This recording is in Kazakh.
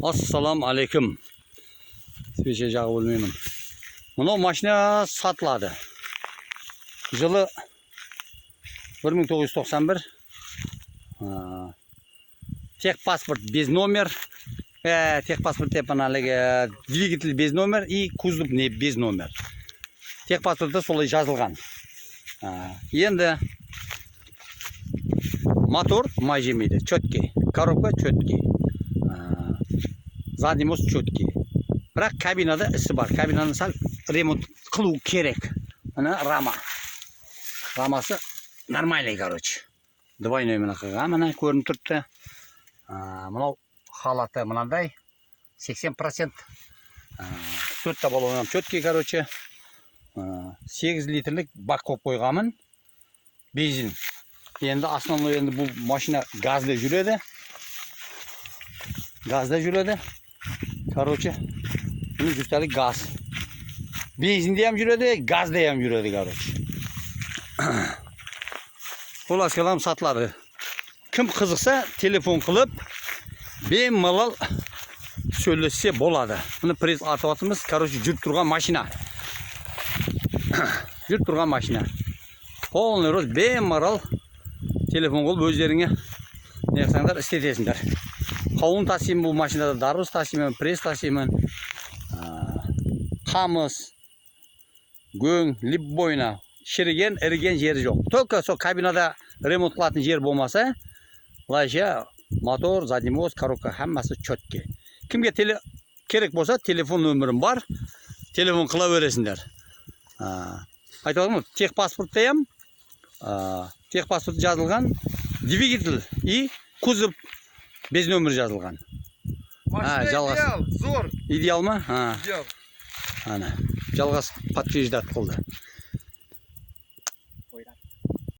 Assalamu alaikum. Свече жағып өлмеймін. Мынау машина сатылады. Жылы 1991. Техпаспорт без номер. Техпаспорт деп аналығы двигатель без номер и кузов не без номер. Техпаспортта солай жазылған. Енді мотор май жемейді, четкий. Коробка четкий. Задний мост четкий. Бірақ кабинада ісі бар. Кабинаны сәл ремонт қылу керек. Мына рама. Рамасы нормальный, короче. Двойной мына қылған, мына көрініп тұрды. Мынау халаты мынандай 80%. Төртті балуынан четкий, короче. 8 литрлік бак қойып қойғанмын. Бензин. Енді основной енді бұл машина газда жүреді. Газда жүреді. Короче, bunu üstelik gaz. Benzinde ham жүреді, газда ham жүреді, короче. Xulasalam satılады. Kim qiziqsa, telefon qilib, bemalol söylese bo'ladi. Buni press atayapmiz, короче, жүріп turgan mashina. Жүріп turgan mashina. Полный рост bemalol telefon qilib o'zlaringga ne qilsanglar istetesinglar. Qovun tasayım bu maşinada, daruz tasayım, pres tasayım, qamız, göng, lip boyuna, şirigen, erigen yeri yok. Только so kabinada remont qilатын yer bo'lmasa, layşa motor, задний мост, коробка hammasi chotki. Kimga kerak bo'lsa, telefon nomerim bor. Telefon qilaverasizlar. Aytadimmi, техпаспортта ham техпаспорт жазылған, двигатель и кузов без номер жазылған. Машина идеал, зор. Идеал ма? Идеал. Ана, жалғас подтверждат қылды.